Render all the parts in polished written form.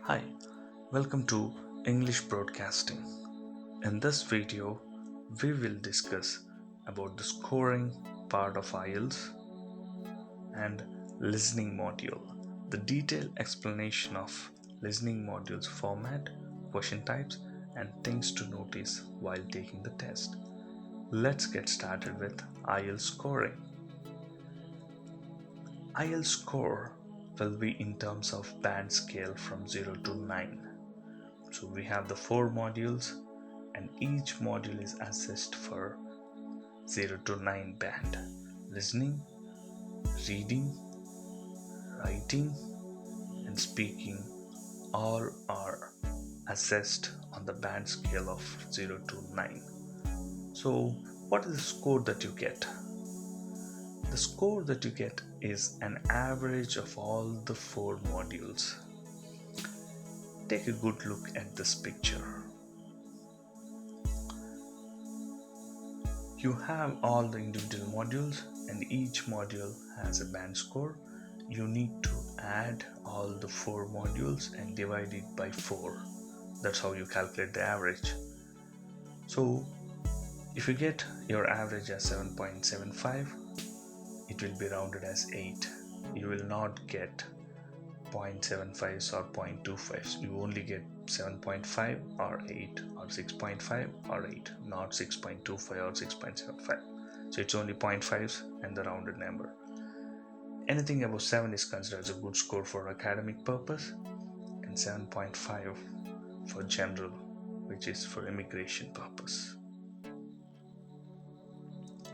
Hi, welcome to English Broadcasting. In this video, we will discuss about the scoring part of IELTS and listening module, the detailed explanation of listening module's format, question types, and things to notice while taking the test. Let's get started with IELTS scoring. IELTS score will be in terms of band scale from 0 to 9. So we have the 4 modules and each module is assessed for 0 to 9 band. Listening, reading, writing and speaking all are assessed on the band scale of 0 to 9. So what is the score that you get? The score that you get is an average of all the 4 modules. Take a good look at this picture. You have all the individual modules and each module has a band score. You need to add all the 4 modules and divide it by 4. That's how you calculate the average. So if you get your average as 7.75, it will be rounded as 8. You will not get 0.75s or 0.25s. You only get 7.5 or 8 or 6.5 or 8, not 6.25 or 6.75. So it's only 0.5s and the rounded number. Anything above 7 is considered as a good score for academic purpose and 7.5 for general, which is for immigration purpose.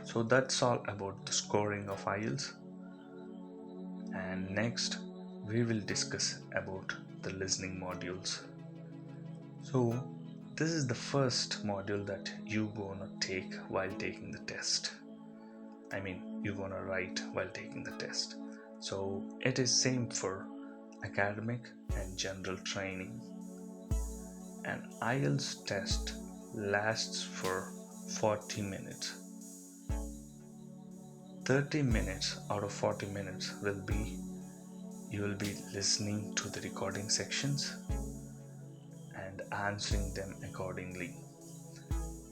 So that's all about the scoring of IELTS. And next we will discuss about the listening modules. So this is the first module that you gonna take while taking the test. You're gonna write while taking the test. So it is same for academic and general training. An IELTS test lasts for 40 minutes. 30 minutes out of 40 minutes you will be listening to the recording sections and answering them accordingly.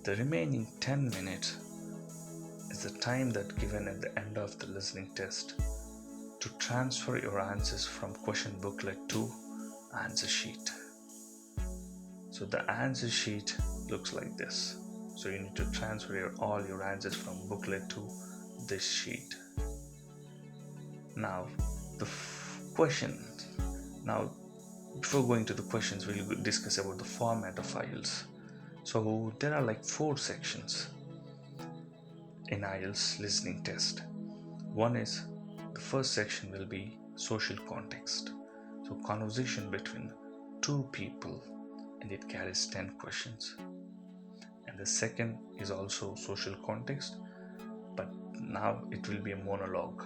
The remaining 10 minutes is the time that given at the end of the listening test to transfer your answers from question booklet to answer sheet. So the answer sheet looks like this. So you need to transfer all your answers from booklet to this sheet. Now the questions. Now before going to the questions, we'll discuss about the format of IELTS. So there are like 4 sections in IELTS listening test. One is, the first section will be social context. So conversation between 2 people and it carries 10 questions. And the second is also social context, but now it will be a monologue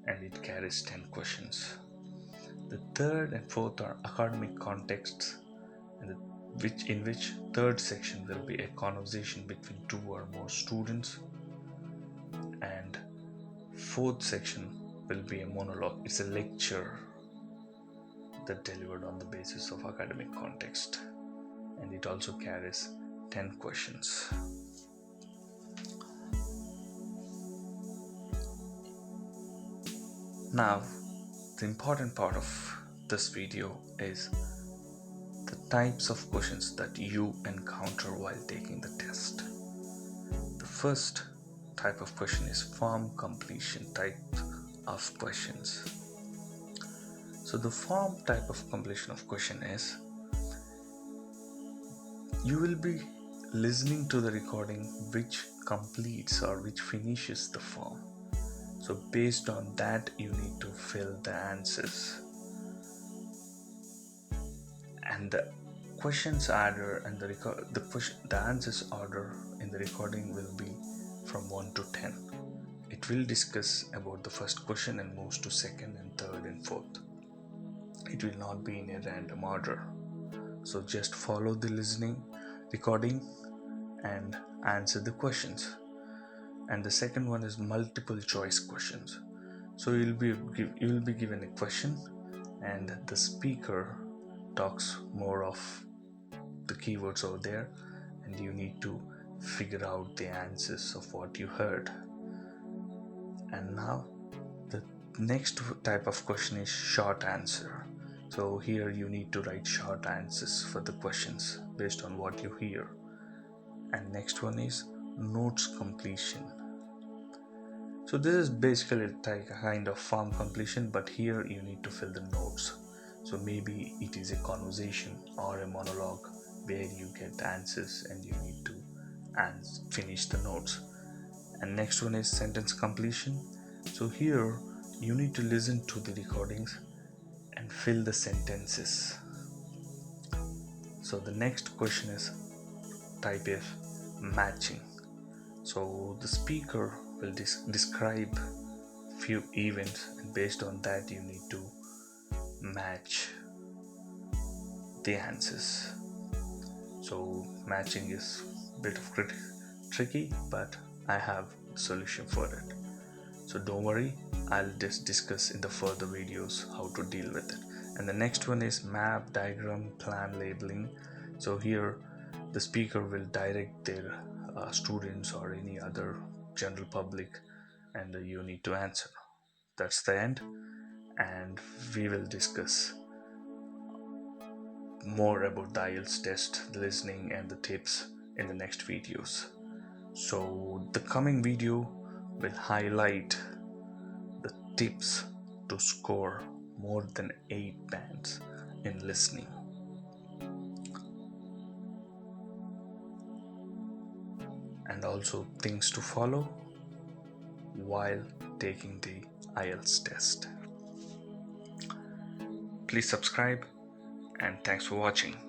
and it carries 10 questions. The third and fourth are academic contexts, and in which third section will be a conversation between 2 or more students, and fourth section will be a monologue. It's a lecture that delivered on the basis of academic context, and it also carries 10 questions. Now the important part of this video is the types of questions that you encounter while taking the test. The first type of question is form completion type of questions. So the form type of completion of question is, you will be listening to the recording which completes or which finishes the form. So based on that you need to fill the answers, and the questions order and the answers order in the recording will be from 1 to 10. It will discuss about the first question and moves to second and third and fourth. It will not be in a random order. So just follow the listening recording and answer the questions. And the second one is multiple choice questions. So you will be given a question and the speaker talks more of the keywords over there, and you need to figure out the answers of what you heard. And now the next type of question is short answer. So here you need to write short answers for the questions based on what you hear. And next one is notes completion. So this is basically like a kind of form completion, but here you need to fill the notes. So maybe it is a conversation or a monologue where you get answers and you need to finish the notes. And next one is sentence completion. So here you need to listen to the recordings and fill the sentences. So the next question is type of matching. So the speaker will describe few events, and based on that you need to match the answers. So matching is a bit of tricky, but I have a solution for it. So don't worry, I'll just discuss in the further videos how to deal with it. And the next one is map, diagram, plan, labeling. So here the speaker will direct their students or any other general public, and you need to answer. That's the end, and we will discuss more about the IELTS test, the listening and the tips in the next videos. So the coming video will highlight the tips to score more than 8 bands in listening. And also things to follow while taking the IELTS test. Please subscribe, and thanks for watching.